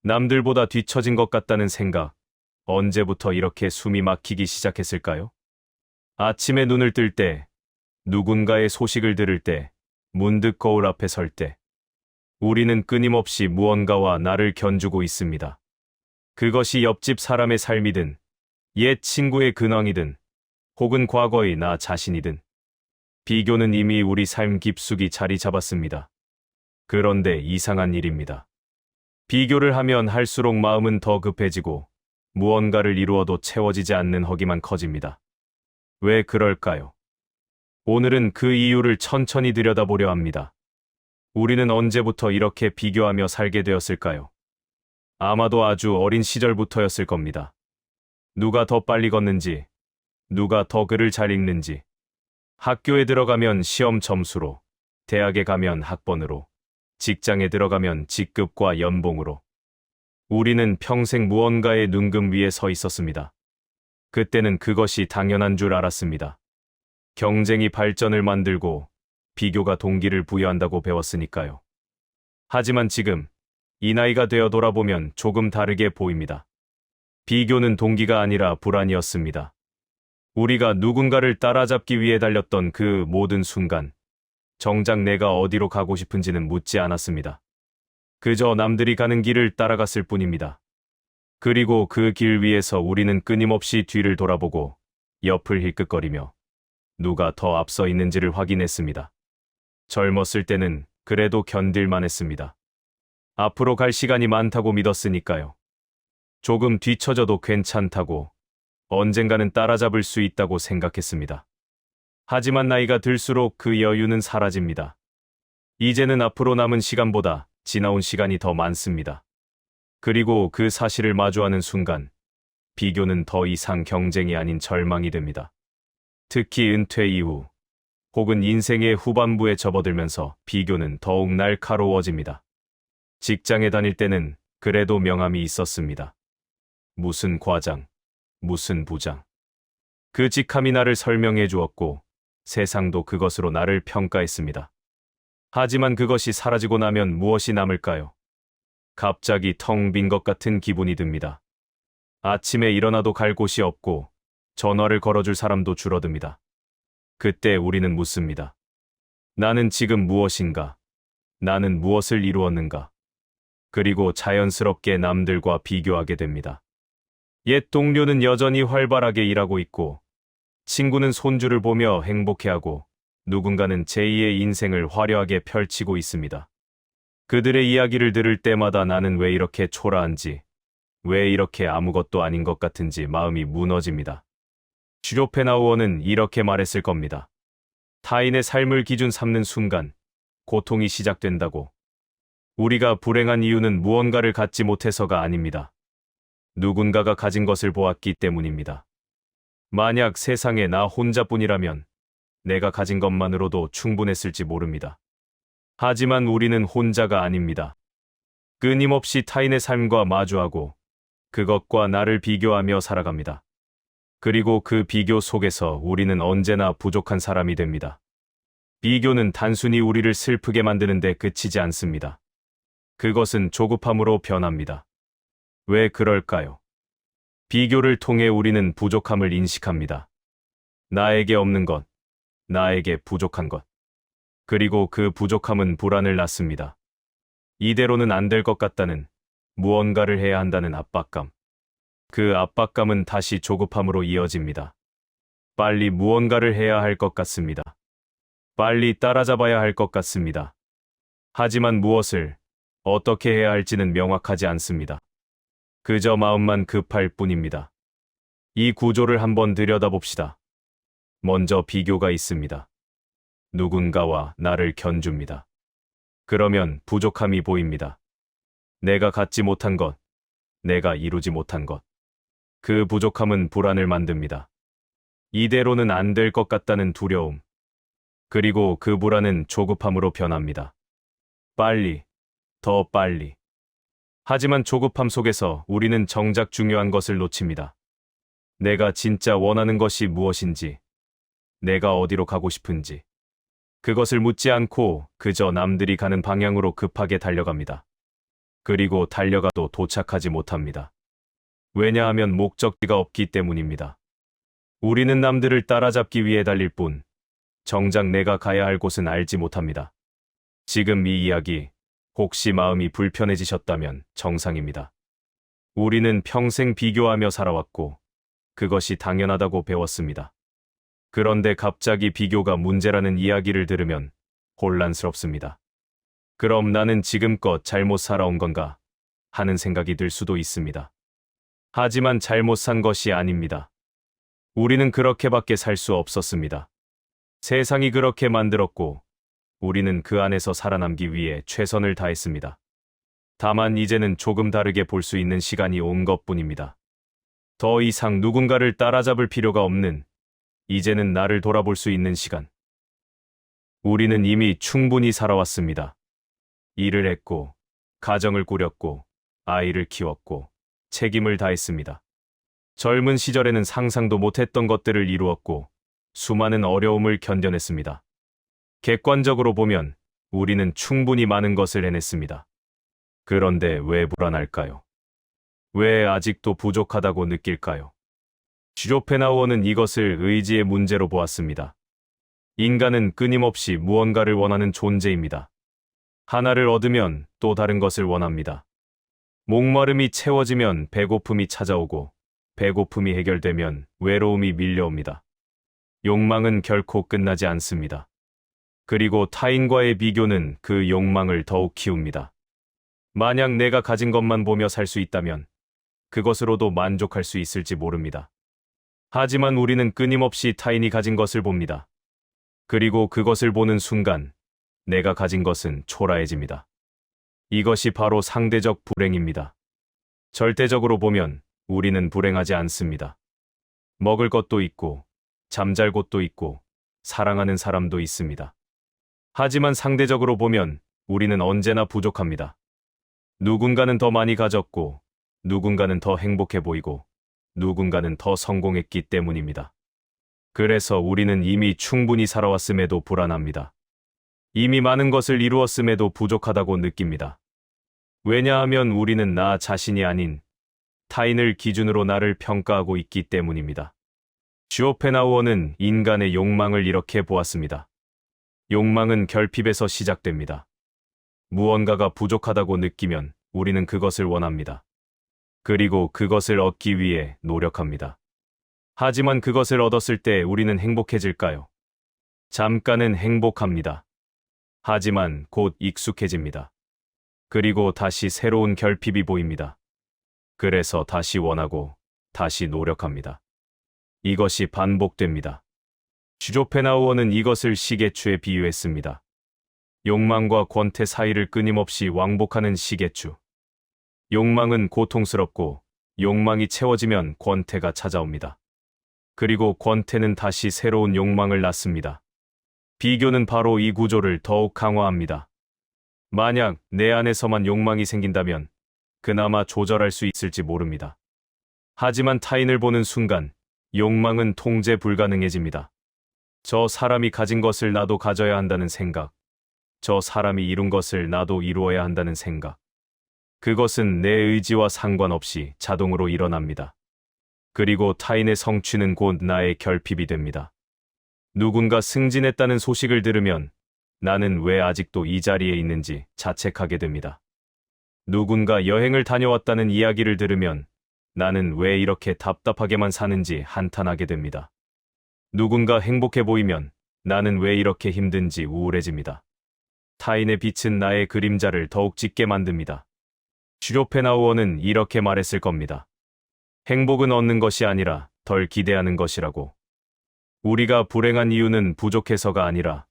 남들보다 뒤처진 것 같다는 생각, 언제부터 이렇게 숨이 막히기 시작했을까요? 아침에 눈을 뜰 때, 누군가의 소식을 들을 때, 문득 거울 앞에 설 때, 우리는 끊임없이 무언가와 나를 견주고 있습니다. 그것이 옆집 사람의 삶이든, 옛 친구의 근황이든, 혹은 과거의 나 자신이든, 비교는 이미 우리 삶 깊숙이 자리 잡았습니다. 그런데 이상한 일입니다. 비교를 하면 할수록 마음은 더 급해지고 무언가를 이루어도 채워지지 않는 허기만 커집니다. 왜 그럴까요? 오늘은 그 이유를 천천히 들여다보려 합니다. 우리는 언제부터 이렇게 비교하며 살게 되었을까요? 아마도 아주 어린 시절부터였을 겁니다. 누가 더 빨리 걷는지, 누가 더 글을 잘 읽는지, 학교에 들어가면 시험 점수로, 대학에 가면 학번으로, 직장에 들어가면 직급과 연봉으로. 우리는 평생 무언가의 눈금 위에 서 있었습니다. 그때는 그것이 당연한 줄 알았습니다. 경쟁이 발전을 만들고 비교가 동기를 부여한다고 배웠으니까요. 하지만 지금 이 나이가 되어 돌아보면 조금 다르게 보입니다. 비교는 동기가 아니라 불안이었습니다. 우리가 누군가를 따라잡기 위해 달렸던 그 모든 순간, 정작 내가 어디로 가고 싶은지는 묻지 않았습니다. 그저 남들이 가는 길을 따라갔을 뿐입니다. 그리고 그 길 위에서 우리는 끊임없이 뒤를 돌아보고 옆을 힐끗거리며 누가 더 앞서 있는지를 확인했습니다. 젊었을 때는 그래도 견딜만 했습니다. 앞으로 갈 시간이 많다고 믿었으니까요. 조금 뒤처져도 괜찮다고, 언젠가는 따라잡을 수 있다고 생각했습니다. 하지만 나이가 들수록 그 여유는 사라집니다. 이제는 앞으로 남은 시간보다 지나온 시간이 더 많습니다. 그리고 그 사실을 마주하는 순간, 비교는 더 이상 경쟁이 아닌 절망이 됩니다. 특히 은퇴 이후, 혹은 인생의 후반부에 접어들면서 비교는 더욱 날카로워집니다. 직장에 다닐 때는 그래도 명함이 있었습니다. 무슨 과장, 무슨 부장. 그 직함이 나를 설명해 주었고, 세상도 그것으로 나를 평가했습니다. 하지만 그것이 사라지고 나면 무엇이 남을까요? 갑자기 텅 빈 것 같은 기분이 듭니다. 아침에 일어나도 갈 곳이 없고 전화를 걸어줄 사람도 줄어듭니다. 그때 우리는 묻습니다. 나는 지금 무엇인가? 나는 무엇을 이루었는가? 그리고 자연스럽게 남들과 비교하게 됩니다. 옛 동료는 여전히 활발하게 일하고 있고, 친구는 손주를 보며 행복해하고, 누군가는 제2의 인생을 화려하게 펼치고 있습니다. 그들의 이야기를 들을 때마다 나는 왜 이렇게 초라한지, 왜 이렇게 아무것도 아닌 것 같은지 마음이 무너집니다. 슈로펜하우어는 이렇게 말했을 겁니다. 타인의 삶을 기준 삼는 순간, 고통이 시작된다고. 우리가 불행한 이유는 무언가를 갖지 못해서가 아닙니다. 누군가가 가진 것을 보았기 때문입니다. 만약 세상에 나 혼자뿐이라면 내가 가진 것만으로도 충분했을지 모릅니다. 하지만 우리는 혼자가 아닙니다. 끊임없이 타인의 삶과 마주하고 그것과 나를 비교하며 살아갑니다. 그리고 그 비교 속에서 우리는 언제나 부족한 사람이 됩니다. 비교는 단순히 우리를 슬프게 만드는데 그치지 않습니다. 그것은 조급함으로 변합니다. 왜 그럴까요? 비교를 통해 우리는 부족함을 인식합니다. 나에게 없는 것, 나에게 부족한 것. 그리고 그 부족함은 불안을 낳습니다. 이대로는 안 될 것 같다는, 무언가를 해야 한다는 압박감. 그 압박감은 다시 조급함으로 이어집니다. 빨리 무언가를 해야 할 것 같습니다. 빨리 따라잡아야 할 것 같습니다. 하지만 무엇을, 어떻게 해야 할지는 명확하지 않습니다. 그저 마음만 급할 뿐입니다. 이 구조를 한번 들여다봅시다. 먼저 비교가 있습니다. 누군가와 나를 견줍니다. 그러면 부족함이 보입니다. 내가 갖지 못한 것, 내가 이루지 못한 것. 그 부족함은 불안을 만듭니다. 이대로는 안 될 것 같다는 두려움. 그리고 그 불안은 조급함으로 변합니다. 빨리, 더 빨리. 하지만 조급함 속에서 우리는 정작 중요한 것을 놓칩니다. 내가 진짜 원하는 것이 무엇인지, 내가 어디로 가고 싶은지. 그것을 묻지 않고 그저 남들이 가는 방향으로 급하게 달려갑니다. 그리고 달려가도 도착하지 못합니다. 왜냐하면 목적지가 없기 때문입니다. 우리는 남들을 따라잡기 위해 달릴 뿐, 정작 내가 가야 할 곳은 알지 못합니다. 지금 이 이야기, 혹시 마음이 불편해지셨다면 정상입니다. 우리는 평생 비교하며 살아왔고, 그것이 당연하다고 배웠습니다. 그런데 갑자기 비교가 문제라는 이야기를 들으면 혼란스럽습니다. 그럼 나는 지금껏 잘못 살아온 건가 하는 생각이 들 수도 있습니다. 하지만 잘못 산 것이 아닙니다. 우리는 그렇게밖에 살 수 없었습니다. 세상이 그렇게 만들었고, 우리는 그 안에서 살아남기 위해 최선을 다했습니다. 다만 이제는 조금 다르게 볼 수 있는 시간이 온 것뿐입니다. 더 이상 누군가를 따라잡을 필요가 없는, 이제는 나를 돌아볼 수 있는 시간. 우리는 이미 충분히 살아왔습니다. 일을 했고, 가정을 꾸렸고, 아이를 키웠고, 책임을 다했습니다. 젊은 시절에는 상상도 못했던 것들을 이루었고, 수많은 어려움을 견뎌냈습니다. 객관적으로 보면 우리는 충분히 많은 것을 해냈습니다. 그런데 왜 불안할까요? 왜 아직도 부족하다고 느낄까요? 쇼펜하우어는 이것을 의지의 문제로 보았습니다. 인간은 끊임없이 무언가를 원하는 존재입니다. 하나를 얻으면 또 다른 것을 원합니다. 목마름이 채워지면 배고픔이 찾아오고, 배고픔이 해결되면 외로움이 밀려옵니다. 욕망은 결코 끝나지 않습니다. 그리고 타인과의 비교는 그 욕망을 더욱 키웁니다. 만약 내가 가진 것만 보며 살 수 있다면 그것으로도 만족할 수 있을지 모릅니다. 하지만 우리는 끊임없이 타인이 가진 것을 봅니다. 그리고 그것을 보는 순간 내가 가진 것은 초라해집니다. 이것이 바로 상대적 불행입니다. 절대적으로 보면 우리는 불행하지 않습니다. 먹을 것도 있고, 잠잘 곳도 있고, 사랑하는 사람도 있습니다. 하지만 상대적으로 보면 우리는 언제나 부족합니다. 누군가는 더 많이 가졌고, 누군가는 더 행복해 보이고, 누군가는 더 성공했기 때문입니다. 그래서 우리는 이미 충분히 살아왔음에도 불안합니다. 이미 많은 것을 이루었음에도 부족하다고 느낍니다. 왜냐하면 우리는 나 자신이 아닌 타인을 기준으로 나를 평가하고 있기 때문입니다. 쇼펜하우어는 인간의 욕망을 이렇게 보았습니다. 욕망은 결핍에서 시작됩니다. 무언가가 부족하다고 느끼면 우리는 그것을 원합니다. 그리고 그것을 얻기 위해 노력합니다. 하지만 그것을 얻었을 때 우리는 행복해질까요? 잠깐은 행복합니다. 하지만 곧 익숙해집니다. 그리고 다시 새로운 결핍이 보입니다. 그래서 다시 원하고 다시 노력합니다. 이것이 반복됩니다. 쇼펜하우어는 이것을 시계추에 비유했습니다. 욕망과 권태 사이를 끊임없이 왕복하는 시계추. 욕망은 고통스럽고 욕망이 채워지면 권태가 찾아옵니다. 그리고 권태는 다시 새로운 욕망을 낳습니다. 비교는 바로 이 구조를 더욱 강화합니다. 만약 내 안에서만 욕망이 생긴다면 그나마 조절할 수 있을지 모릅니다. 하지만 타인을 보는 순간 욕망은 통제 불가능해집니다. 저 사람이 가진 것을 나도 가져야 한다는 생각, 저 사람이 이룬 것을 나도 이루어야 한다는 생각. 그것은 내 의지와 상관없이 자동으로 일어납니다. 그리고 타인의 성취는 곧 나의 결핍이 됩니다. 누군가 승진했다는 소식을 들으면 나는 왜 아직도 이 자리에 있는지 자책하게 됩니다. 누군가 여행을 다녀왔다는 이야기를 들으면 나는 왜 이렇게 답답하게만 사는지 한탄하게 됩니다. 누군가 행복해 보이면 나는 왜 이렇게 힘든지 우울해집니다. 타인의 빛은 나의 그림자를 더욱 짙게 만듭니다. 쇼펜하우어는 이렇게 말했을 겁니다. 행복은 얻는 것이 아니라 덜 기대하는 것이라고. 우리가 불행한 이유는 부족해서가 아니라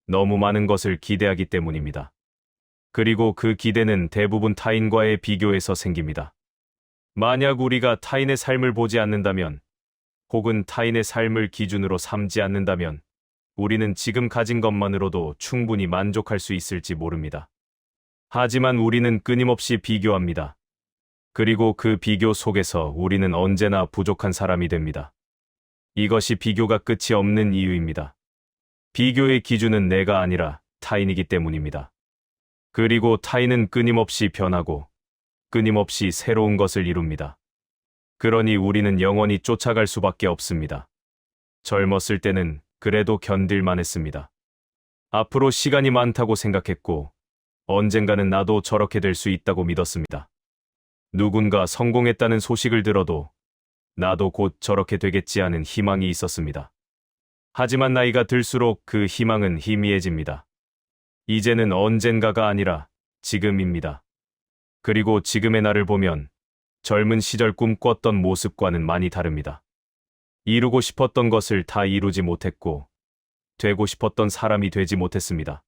너무 많은 것을 기대하기 때문입니다. 그리고 그 기대는 대부분 타인과의 비교에서 생깁니다. 만약 우리가 타인의 삶을 보지 않는다면, 혹은 타인의 삶을 기준으로 삼지 않는다면, 우리는 지금 가진 것만으로도 충분히 만족할 수 있을지 모릅니다. 하지만 우리는 끊임없이 비교합니다. 그리고 그 비교 속에서 우리는 언제나 부족한 사람이 됩니다. 이것이 비교가 끝이 없는 이유입니다. 비교의 기준은 내가 아니라 타인이기 때문입니다. 그리고 타인은 끊임없이 변하고 끊임없이 새로운 것을 이룹니다. 그러니 우리는 영원히 쫓아갈 수밖에 없습니다. 젊었을 때는 그래도 견딜만 했습니다. 앞으로 시간이 많다고 생각했고, 언젠가는 나도 저렇게 될 수 있다고 믿었습니다. 누군가 성공했다는 소식을 들어도 나도 곧 저렇게 되겠지 하는 희망이 있었습니다. 하지만 나이가 들수록 그 희망은 희미해집니다. 이제는 언젠가가 아니라 지금입니다. 그리고 지금의 나를 보면 젊은 시절 꿈꿨던 모습과는 많이 다릅니다. 이루고 싶었던 것을 다 이루지 못했고, 되고 싶었던 사람이 되지 못했습니다.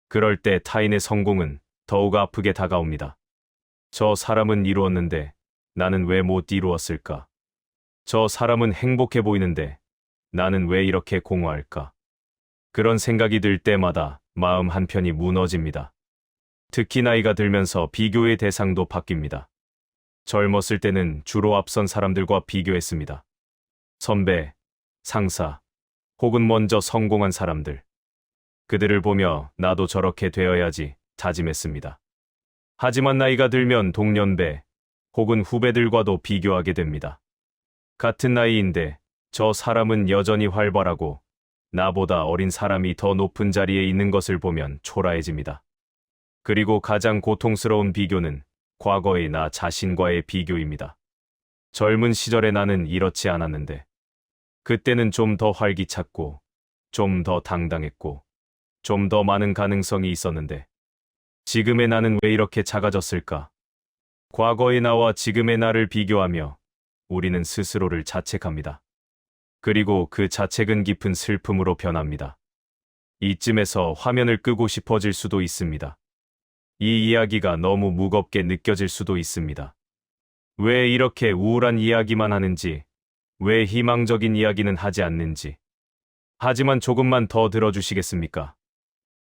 그럴 때 타인의 성공은 더욱 아프게 다가옵니다. 저 사람은 이루었는데 나는 왜 못 이루었을까? 저 사람은 행복해 보이는데 나는 왜 이렇게 공허할까? 그런 생각이 들 때마다 마음 한편이 무너집니다. 특히 나이가 들면서 비교의 대상도 바뀝니다. 젊었을 때는 주로 앞선 사람들과 비교했습니다. 선배, 상사, 혹은 먼저 성공한 사람들. 그들을 보며 나도 저렇게 되어야지 다짐했습니다. 하지만 나이가 들면 동년배 혹은 후배들과도 비교하게 됩니다. 같은 나이인데 저 사람은 여전히 활발하고 나보다 어린 사람이 더 높은 자리에 있는 것을 보면 초라해집니다. 그리고 가장 고통스러운 비교는 과거의 나 자신과의 비교입니다. 젊은 시절의 나는 이렇지 않았는데, 그때는 좀 더 활기찼고, 좀 더 당당했고, 좀 더 많은 가능성이 있었는데, 지금의 나는 왜 이렇게 작아졌을까? 과거의 나와 지금의 나를 비교하며 우리는 스스로를 자책합니다. 그리고 그 자책은 깊은 슬픔으로 변합니다. 이쯤에서 화면을 끄고 싶어질 수도 있습니다. 이 이야기가 너무 무겁게 느껴질 수도 있습니다. 왜 이렇게 우울한 이야기만 하는지, 왜 희망적인 이야기는 하지 않는지. 하지만 조금만 더 들어주시겠습니까?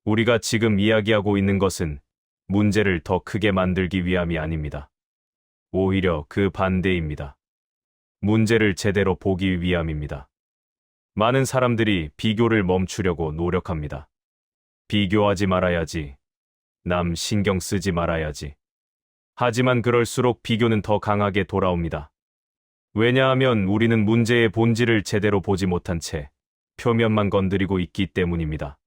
우리가 지금 이야기하고 있는 것은 문제를 더 크게 만들기 위함이 아닙니다. 오히려 그 반대입니다. 문제를 제대로 보기 위함입니다. 많은 사람들이 비교를 멈추려고 노력합니다. 비교하지 말아야지. 남 신경 쓰지 말아야지. 하지만 그럴수록 비교는 더 강하게 돌아옵니다. 왜냐하면 우리는 문제의 본질을 제대로 보지 못한 채 표면만 건드리고 있기 때문입니다.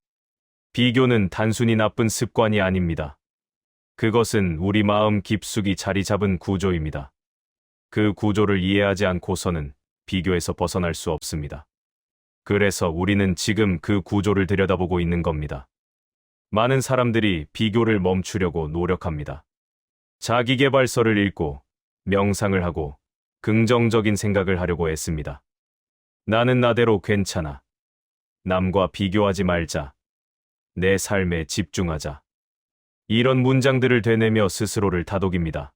비교는 단순히 나쁜 습관이 아닙니다. 그것은 우리 마음 깊숙이 자리 잡은 구조입니다. 그 구조를 이해하지 않고서는 비교에서 벗어날 수 없습니다. 그래서 우리는 지금 그 구조를 들여다보고 있는 겁니다. 많은 사람들이 비교를 멈추려고 노력합니다. 자기계발서를 읽고 명상을 하고 긍정적인 생각을 하려고 애씁니다. 나는 나대로 괜찮아. 남과 비교하지 말자. 내 삶에 집중하자. 이런 문장들을 되뇌며 스스로를 다독입니다.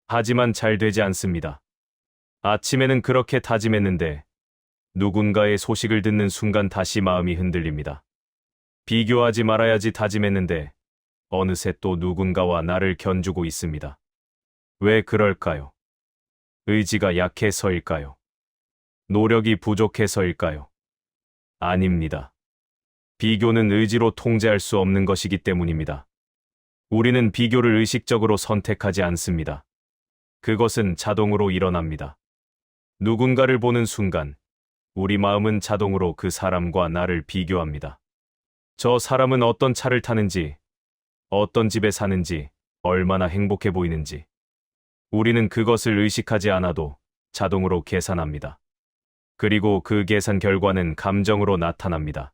하지만 잘 되지 않습니다. 아침에는 그렇게 다짐했는데 누군가의 소식을 듣는 순간 다시 마음이 흔들립니다. 비교하지 말아야지 다짐했는데 어느새 또 누군가와 나를 견주고 있습니다. 왜 그럴까요? 의지가 약해서일까요? 노력이 부족해서일까요? 아닙니다. 비교는 의지로 통제할 수 없는 것이기 때문입니다. 우리는 비교를 의식적으로 선택하지 않습니다. 그것은 자동으로 일어납니다. 누군가를 보는 순간, 우리 마음은 자동으로 그 사람과 나를 비교합니다. 저 사람은 어떤 차를 타는지, 어떤 집에 사는지, 얼마나 행복해 보이는지. 우리는 그것을 의식하지 않아도 자동으로 계산합니다. 그리고 그 계산 결과는 감정으로 나타납니다.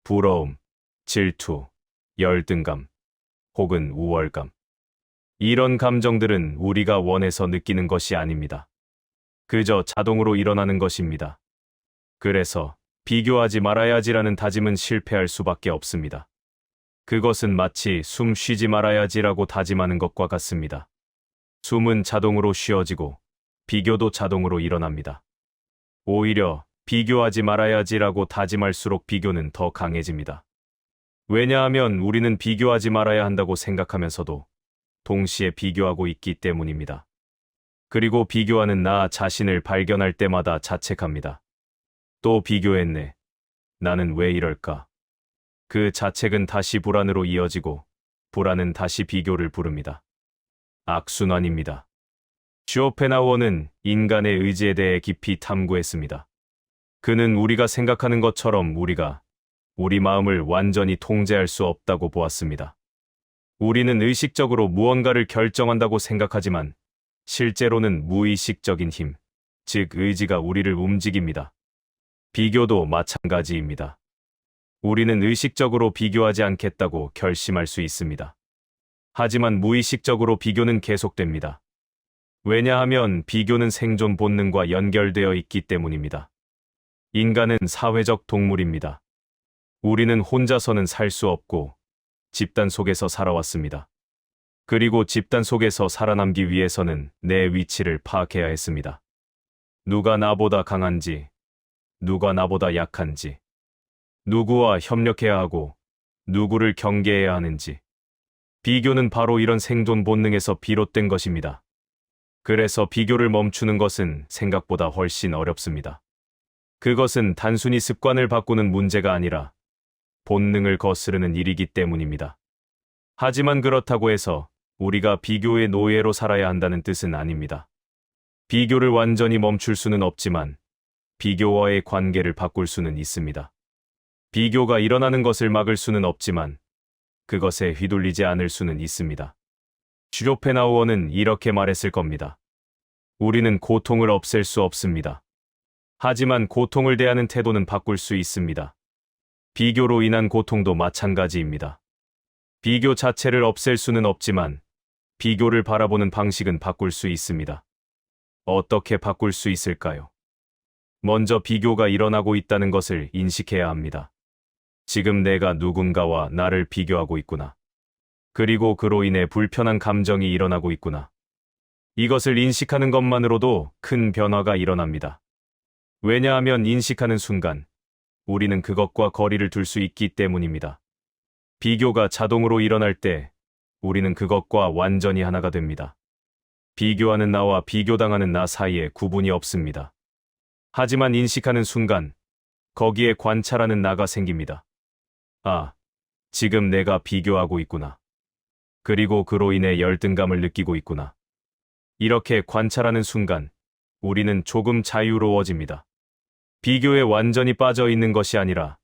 부러움, 질투, 열등감, 혹은 우월감. 이런 감정들은 우리가 원해서 느끼는 것이 아닙니다. 그저 자동으로 일어나는 것입니다. 그래서 비교하지 말아야지라는 다짐은 실패할 수밖에 없습니다. 그것은 마치 숨 쉬지 말아야지라고 다짐하는 것과 같습니다. 숨은 자동으로 쉬어지고 비교도 자동으로 일어납니다. 오히려 비교하지 말아야지라고 다짐할수록 비교는 더 강해집니다. 왜냐하면 우리는 비교하지 말아야 한다고 생각하면서도 동시에 비교하고 있기 때문입니다. 그리고 비교하는 나 자신을 발견할 때마다 자책합니다. 또 비교했네. 나는 왜 이럴까? 그 자책은 다시 불안으로 이어지고 불안은 다시 비교를 부릅니다. 악순환입니다. 쇼펜하우어는 인간의 의지에 대해 깊이 탐구했습니다. 그는 우리가 생각하는 것처럼 우리 마음을 완전히 통제할 수 없다고 보았습니다. 우리는 의식적으로 무언가를 결정한다고 생각하지만 실제로는 무의식적인 힘, 즉 의지가 우리를 움직입니다. 비교도 마찬가지입니다. 우리는 의식적으로 비교하지 않겠다고 결심할 수 있습니다. 하지만 무의식적으로 비교는 계속됩니다. 왜냐하면 비교는 생존 본능과 연결되어 있기 때문입니다. 인간은 사회적 동물입니다. 우리는 혼자서는 살 수 없고 집단 속에서 살아왔습니다. 그리고 집단 속에서 살아남기 위해서는 내 위치를 파악해야 했습니다. 누가 나보다 강한지, 누가 나보다 약한지, 누구와 협력해야 하고 누구를 경계해야 하는지. 비교는 바로 이런 생존 본능에서 비롯된 것입니다. 그래서 비교를 멈추는 것은 생각보다 훨씬 어렵습니다. 그것은 단순히 습관을 바꾸는 문제가 아니라 본능을 거스르는 일이기 때문입니다. 하지만 그렇다고 해서 우리가 비교의 노예로 살아야 한다는 뜻은 아닙니다. 비교를 완전히 멈출 수는 없지만 비교와의 관계를 바꿀 수는 있습니다. 비교가 일어나는 것을 막을 수는 없지만 그것에 휘둘리지 않을 수는 있습니다. 쇼펜하우어는 이렇게 말했을 겁니다. 우리는 고통을 없앨 수 없습니다. 하지만 고통을 대하는 태도는 바꿀 수 있습니다. 비교로 인한 고통도 마찬가지입니다. 비교 자체를 없앨 수는 없지만 비교를 바라보는 방식은 바꿀 수 있습니다. 어떻게 바꿀 수 있을까요? 먼저 비교가 일어나고 있다는 것을 인식해야 합니다. 지금 내가 누군가와 나를 비교하고 있구나. 그리고 그로 인해 불편한 감정이 일어나고 있구나. 이것을 인식하는 것만으로도 큰 변화가 일어납니다. 왜냐하면 인식하는 순간 우리는 그것과 거리를 둘 수 있기 때문입니다. 비교가 자동으로 일어날 때 우리는 그것과 완전히 하나가 됩니다. 비교하는 나와 비교당하는 나 사이에 구분이 없습니다. 하지만 인식하는 순간 거기에 관찰하는 나가 생깁니다. 아, 지금 내가 비교하고 있구나. 그리고 그로 인해 열등감을 느끼고 있구나. 이렇게 관찰하는 순간 우리는 조금 자유로워집니다. 비교에 완전히 빠져 있는 것이 아니라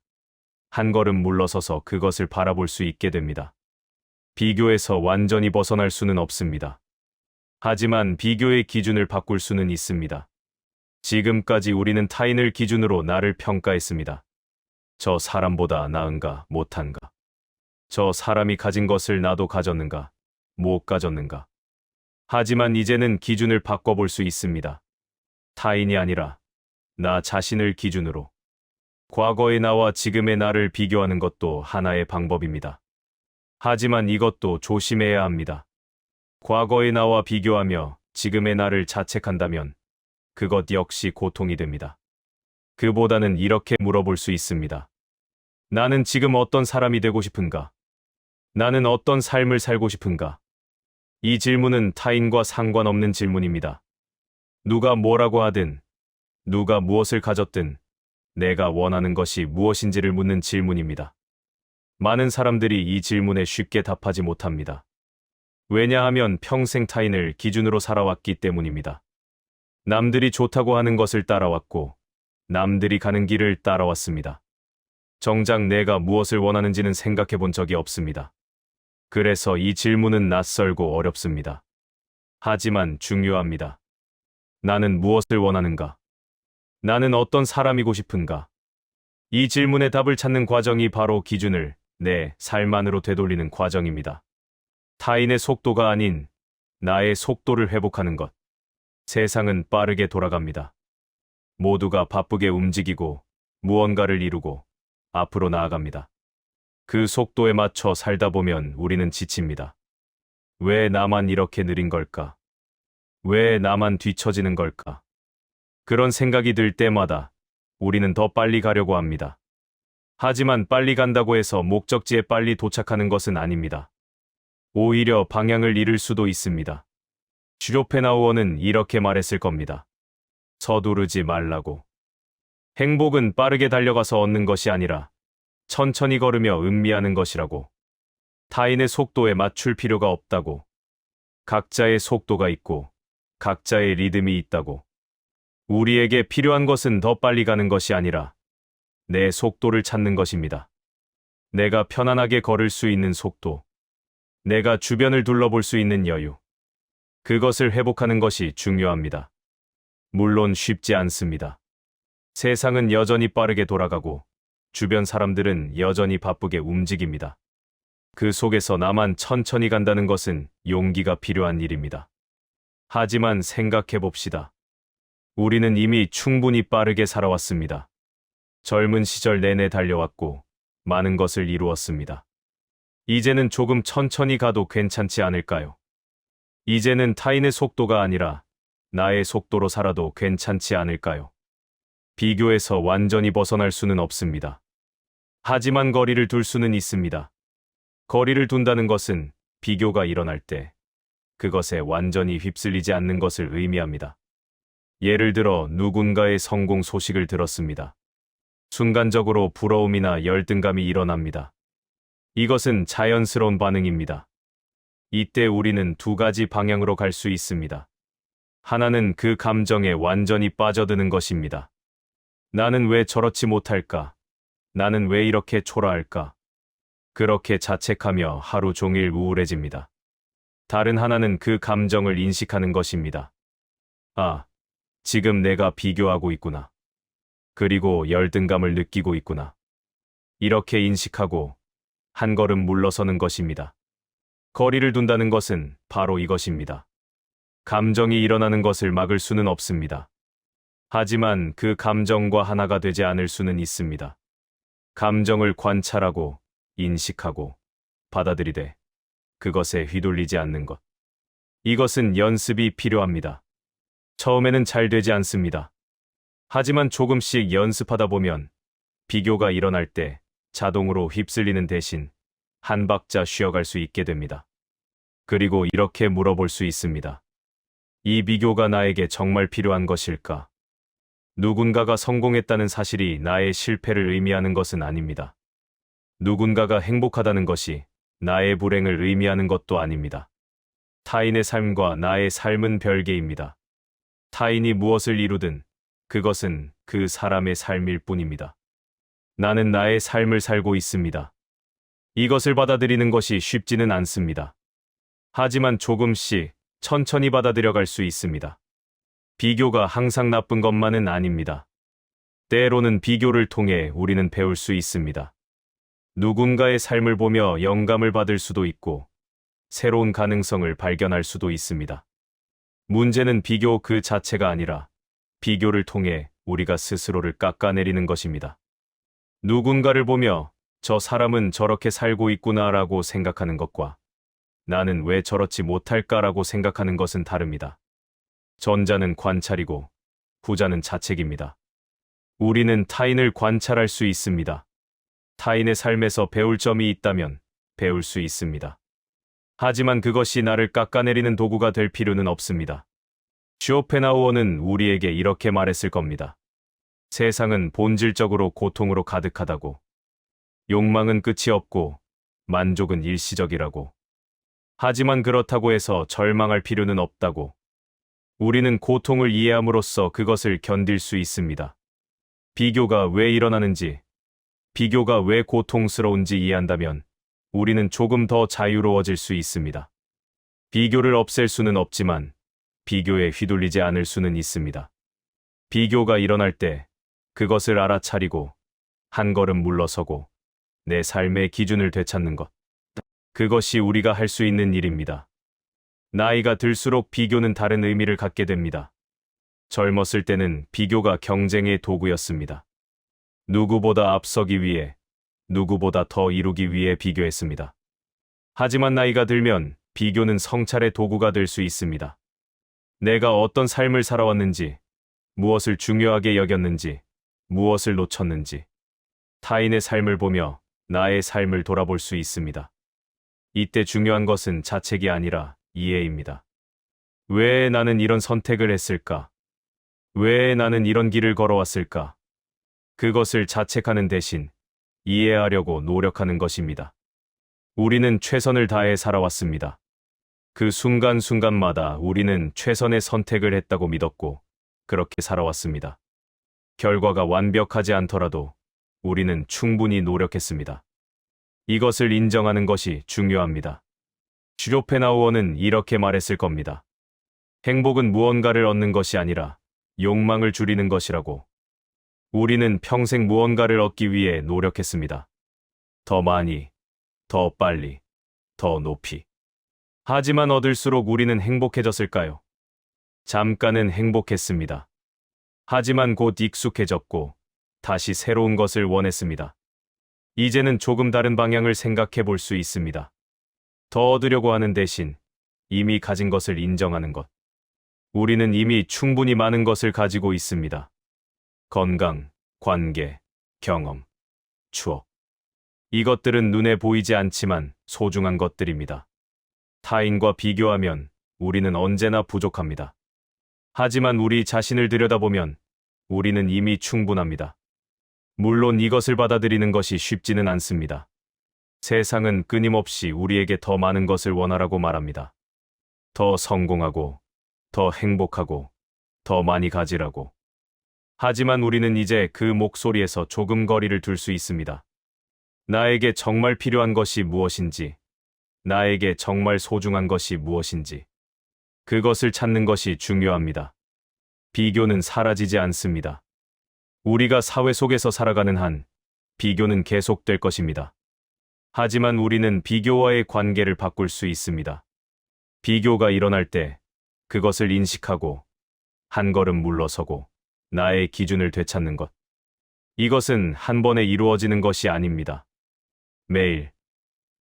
한 걸음 물러서서 그것을 바라볼 수 있게 됩니다. 비교에서 완전히 벗어날 수는 없습니다. 하지만 비교의 기준을 바꿀 수는 있습니다. 지금까지 우리는 타인을 기준으로 나를 평가했습니다. 저 사람보다 나은가, 못한가? 저 사람이 가진 것을 나도 가졌는가, 못 가졌는가? 하지만 이제는 기준을 바꿔볼 수 있습니다. 타인이 아니라 나 자신을 기준으로. 과거의 나와 지금의 나를 비교하는 것도 하나의 방법입니다. 하지만 이것도 조심해야 합니다. 과거의 나와 비교하며 지금의 나를 자책한다면 그것 역시 고통이 됩니다. 그보다는 이렇게 물어볼 수 있습니다. 나는 지금 어떤 사람이 되고 싶은가? 나는 어떤 삶을 살고 싶은가? 이 질문은 타인과 상관없는 질문입니다. 누가 뭐라고 하든, 누가 무엇을 가졌든, 내가 원하는 것이 무엇인지를 묻는 질문입니다. 많은 사람들이 이 질문에 쉽게 답하지 못합니다. 왜냐하면 평생 타인을 기준으로 살아왔기 때문입니다. 남들이 좋다고 하는 것을 따라왔고, 남들이 가는 길을 따라왔습니다. 정작 내가 무엇을 원하는지는 생각해 본 적이 없습니다. 그래서 이 질문은 낯설고 어렵습니다. 하지만 중요합니다. 나는 무엇을 원하는가? 나는 어떤 사람이고 싶은가? 이 질문의 답을 찾는 과정이 바로 기준을 내 삶 안으로 되돌리는 과정입니다. 타인의 속도가 아닌 나의 속도를 회복하는 것. 세상은 빠르게 돌아갑니다. 모두가 바쁘게 움직이고 무언가를 이루고 앞으로 나아갑니다. 그 속도에 맞춰 살다 보면 우리는 지칩니다. 왜 나만 이렇게 느린 걸까? 왜 나만 뒤처지는 걸까? 그런 생각이 들 때마다 우리는 더 빨리 가려고 합니다. 하지만 빨리 간다고 해서 목적지에 빨리 도착하는 것은 아닙니다. 오히려 방향을 잃을 수도 있습니다. 쇼펜하우어는 이렇게 말했을 겁니다. 서두르지 말라고. 행복은 빠르게 달려가서 얻는 것이 아니라 천천히 걸으며 음미하는 것이라고. 타인의 속도에 맞출 필요가 없다고. 각자의 속도가 있고 각자의 리듬이 있다고. 우리에게 필요한 것은 더 빨리 가는 것이 아니라 내 속도를 찾는 것입니다. 내가 편안하게 걸을 수 있는 속도, 내가 주변을 둘러볼 수 있는 여유, 그것을 회복하는 것이 중요합니다. 물론 쉽지 않습니다. 세상은 여전히 빠르게 돌아가고 주변 사람들은 여전히 바쁘게 움직입니다. 그 속에서 나만 천천히 간다는 것은 용기가 필요한 일입니다. 하지만 생각해 봅시다. 우리는 이미 충분히 빠르게 살아왔습니다. 젊은 시절 내내 달려왔고 많은 것을 이루었습니다. 이제는 조금 천천히 가도 괜찮지 않을까요? 이제는 타인의 속도가 아니라 나의 속도로 살아도 괜찮지 않을까요? 비교에서 완전히 벗어날 수는 없습니다. 하지만 거리를 둘 수는 있습니다. 거리를 둔다는 것은 비교가 일어날 때 그것에 완전히 휩쓸리지 않는 것을 의미합니다. 예를 들어 누군가의 성공 소식을 들었습니다. 순간적으로 부러움이나 열등감이 일어납니다. 이것은 자연스러운 반응입니다. 이때 우리는 두 가지 방향으로 갈 수 있습니다. 하나는 그 감정에 완전히 빠져드는 것입니다. 나는 왜 저렇지 못할까? 나는 왜 이렇게 초라할까? 그렇게 자책하며 하루 종일 우울해집니다. 다른 하나는 그 감정을 인식하는 것입니다. 아, 지금 내가 비교하고 있구나. 그리고 열등감을 느끼고 있구나. 이렇게 인식하고 한 걸음 물러서는 것입니다. 거리를 둔다는 것은 바로 이것입니다. 감정이 일어나는 것을 막을 수는 없습니다. 하지만 그 감정과 하나가 되지 않을 수는 있습니다. 감정을 관찰하고 인식하고 받아들이되 그것에 휘둘리지 않는 것. 이것은 연습이 필요합니다. 처음에는 잘 되지 않습니다. 하지만 조금씩 연습하다 보면 비교가 일어날 때 자동으로 휩쓸리는 대신 한 박자 쉬어갈 수 있게 됩니다. 그리고 이렇게 물어볼 수 있습니다. 이 비교가 나에게 정말 필요한 것일까? 누군가가 성공했다는 사실이 나의 실패를 의미하는 것은 아닙니다. 누군가가 행복하다는 것이 나의 불행을 의미하는 것도 아닙니다. 타인의 삶과 나의 삶은 별개입니다. 타인이 무엇을 이루든 그것은 그 사람의 삶일 뿐입니다. 나는 나의 삶을 살고 있습니다. 이것을 받아들이는 것이 쉽지는 않습니다. 하지만 조금씩 천천히 받아들여갈 수 있습니다. 비교가 항상 나쁜 것만은 아닙니다. 때로는 비교를 통해 우리는 배울 수 있습니다. 누군가의 삶을 보며 영감을 받을 수도 있고 새로운 가능성을 발견할 수도 있습니다. 문제는 비교 그 자체가 아니라 비교를 통해 우리가 스스로를 깎아내리는 것입니다. 누군가를 보며 저 사람은 저렇게 살고 있구나라고 생각하는 것과 나는 왜 저렇지 못할까라고 생각하는 것은 다릅니다. 전자는 관찰이고 후자는 자책입니다. 우리는 타인을 관찰할 수 있습니다. 타인의 삶에서 배울 점이 있다면 배울 수 있습니다. 하지만 그것이 나를 깎아내리는 도구가 될 필요는 없습니다. 쇼펜하우어는 우리에게 이렇게 말했을 겁니다. 세상은 본질적으로 고통으로 가득하다고. 욕망은 끝이 없고 만족은 일시적이라고. 하지만 그렇다고 해서 절망할 필요는 없다고. 우리는 고통을 이해함으로써 그것을 견딜 수 있습니다. 비교가 왜 일어나는지, 비교가 왜 고통스러운지 이해한다면 우리는 조금 더 자유로워질 수 있습니다. 비교를 없앨 수는 없지만 비교에 휘둘리지 않을 수는 있습니다. 비교가 일어날 때 그것을 알아차리고 한 걸음 물러서고 내 삶의 기준을 되찾는 것. 그것이 우리가 할 수 있는 일입니다. 나이가 들수록 비교는 다른 의미를 갖게 됩니다. 젊었을 때는 비교가 경쟁의 도구였습니다. 누구보다 앞서기 위해, 누구보다 더 이루기 위해 비교했습니다. 하지만 나이가 들면 비교는 성찰의 도구가 될 수 있습니다. 내가 어떤 삶을 살아왔는지, 무엇을 중요하게 여겼는지, 무엇을 놓쳤는지, 타인의 삶을 보며 나의 삶을 돌아볼 수 있습니다. 이때 중요한 것은 자책이 아니라 이해입니다. 왜 나는 이런 선택을 했을까? 왜 나는 이런 길을 걸어왔을까? 그것을 자책하는 대신 이해하려고 노력하는 것입니다. 우리는 최선을 다해 살아왔습니다. 그 순간순간마다 우리는 최선의 선택을 했다고 믿었고, 그렇게 살아왔습니다. 결과가 완벽하지 않더라도 우리는 충분히 노력했습니다. 이것을 인정하는 것이 중요합니다. 쇼펜하우어는 이렇게 말했을 겁니다. 행복은 무언가를 얻는 것이 아니라 욕망을 줄이는 것이라고. 우리는 평생 무언가를 얻기 위해 노력했습니다. 더 많이, 더 빨리, 더 높이. 하지만 얻을수록 우리는 행복해졌을까요? 잠깐은 행복했습니다. 하지만 곧 익숙해졌고 다시 새로운 것을 원했습니다. 이제는 조금 다른 방향을 생각해 볼 수 있습니다. 더 얻으려고 하는 대신 이미 가진 것을 인정하는 것. 우리는 이미 충분히 많은 것을 가지고 있습니다. 건강, 관계, 경험, 추억. 이것들은 눈에 보이지 않지만 소중한 것들입니다. 타인과 비교하면 우리는 언제나 부족합니다. 하지만 우리 자신을 들여다보면 우리는 이미 충분합니다. 물론 이것을 받아들이는 것이 쉽지는 않습니다. 세상은 끊임없이 우리에게 더 많은 것을 원하라고 말합니다. 더 성공하고, 더 행복하고, 더 많이 가지라고. 하지만 우리는 이제 그 목소리에서 조금 거리를 둘 수 있습니다. 나에게 정말 필요한 것이 무엇인지, 나에게 정말 소중한 것이 무엇인지, 그것을 찾는 것이 중요합니다. 비교는 사라지지 않습니다. 우리가 사회 속에서 살아가는 한, 비교는 계속될 것입니다. 하지만 우리는 비교와의 관계를 바꿀 수 있습니다. 비교가 일어날 때, 그것을 인식하고, 한 걸음 물러서고, 나의 기준을 되찾는 것. 이것은 한 번에 이루어지는 것이 아닙니다. 매일,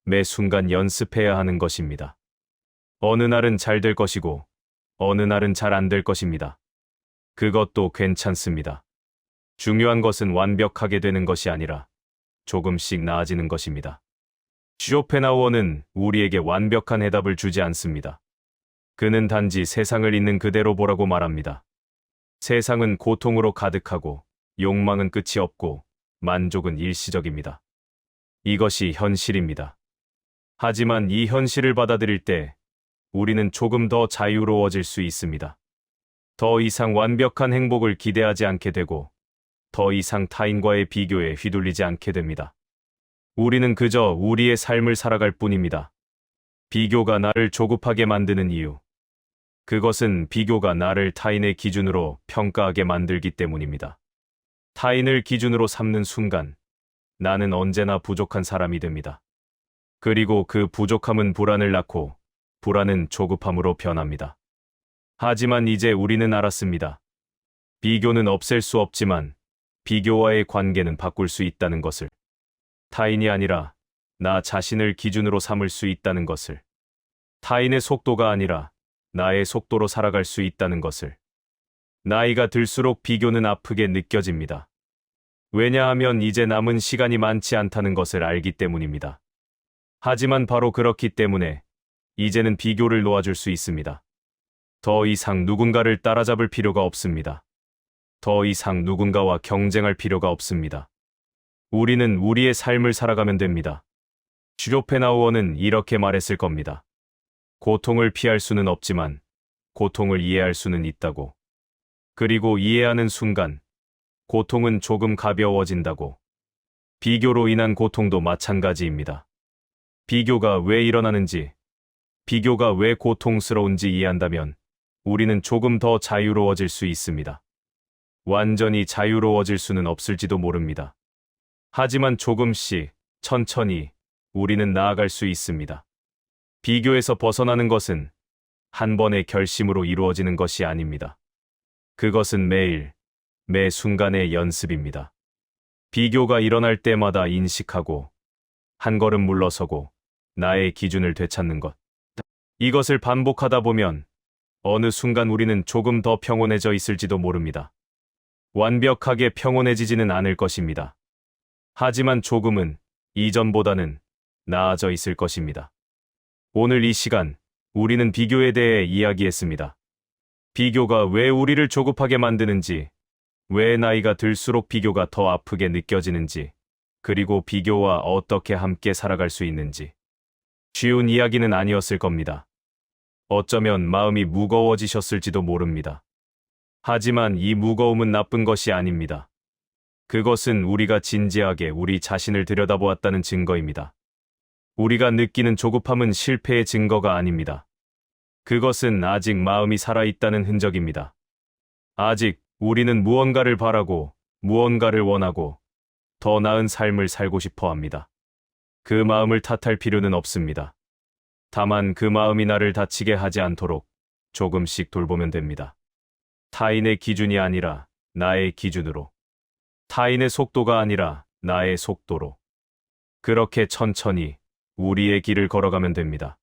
매 순간 연습해야 하는 것입니다. 어느 날은 잘 될 것이고, 어느 날은 잘 안 될 것입니다. 그것도 괜찮습니다. 중요한 것은 완벽하게 되는 것이 아니라 조금씩 나아지는 것입니다. 쇼펜하우어는 우리에게 완벽한 해답을 주지 않습니다. 그는 단지 세상을 있는 그대로 보라고 말합니다. 세상은 고통으로 가득하고, 욕망은 끝이 없고, 만족은 일시적입니다. 이것이 현실입니다. 하지만 이 현실을 받아들일 때 우리는 조금 더 자유로워질 수 있습니다. 더 이상 완벽한 행복을 기대하지 않게 되고 더 이상 타인과의 비교에 휘둘리지 않게 됩니다. 우리는 그저 우리의 삶을 살아갈 뿐입니다. 비교가 나를 조급하게 만드는 이유. 그것은 비교가 나를 타인의 기준으로 평가하게 만들기 때문입니다. 타인을 기준으로 삼는 순간 나는 언제나 부족한 사람이 됩니다. 그리고 그 부족함은 불안을 낳고 불안은 조급함으로 변합니다. 하지만 이제 우리는 알았습니다. 비교는 없앨 수 없지만 비교와의 관계는 바꿀 수 있다는 것을. 타인이 아니라 나 자신을 기준으로 삼을 수 있다는 것을. 타인의 속도가 아니라 나의 속도로 살아갈 수 있다는 것을. 나이가 들수록 비교는 아프게 느껴집니다. 왜냐하면 이제 남은 시간이 많지 않다는 것을 알기 때문입니다. 하지만 바로 그렇기 때문에 이제는 비교를 놓아줄 수 있습니다. 더 이상 누군가를 따라잡을 필요가 없습니다. 더 이상 누군가와 경쟁할 필요가 없습니다. 우리는 우리의 삶을 살아가면 됩니다. 쇼펜하우어는 이렇게 말했을 겁니다. 고통을 피할 수는 없지만 고통을 이해할 수는 있다고. 그리고 이해하는 순간 고통은 조금 가벼워진다고. 비교로 인한 고통도 마찬가지입니다. 비교가 왜 일어나는지, 비교가 왜 고통스러운지 이해한다면 우리는 조금 더 자유로워질 수 있습니다. 완전히 자유로워질 수는 없을지도 모릅니다. 하지만 조금씩, 천천히 우리는 나아갈 수 있습니다. 비교에서 벗어나는 것은 한 번의 결심으로 이루어지는 것이 아닙니다. 그것은 매일, 매 순간의 연습입니다. 비교가 일어날 때마다 인식하고, 한 걸음 물러서고, 나의 기준을 되찾는 것. 이것을 반복하다 보면 어느 순간 우리는 조금 더 평온해져 있을지도 모릅니다. 완벽하게 평온해지지는 않을 것입니다. 하지만 조금은 이전보다는 나아져 있을 것입니다. 오늘 이 시간, 우리는 비교에 대해 이야기했습니다. 비교가 왜 우리를 조급하게 만드는지, 왜 나이가 들수록 비교가 더 아프게 느껴지는지, 그리고 비교와 어떻게 함께 살아갈 수 있는지. 쉬운 이야기는 아니었을 겁니다. 어쩌면 마음이 무거워지셨을지도 모릅니다. 하지만 이 무거움은 나쁜 것이 아닙니다. 그것은 우리가 진지하게 우리 자신을 들여다보았다는 증거입니다. 우리가 느끼는 조급함은 실패의 증거가 아닙니다. 그것은 아직 마음이 살아있다는 흔적입니다. 아직 우리는 무언가를 바라고, 무언가를 원하고, 더 나은 삶을 살고 싶어 합니다. 그 마음을 탓할 필요는 없습니다. 다만 그 마음이 나를 다치게 하지 않도록 조금씩 돌보면 됩니다. 타인의 기준이 아니라 나의 기준으로. 타인의 속도가 아니라 나의 속도로. 그렇게 천천히 우리의 길을 걸어가면 됩니다.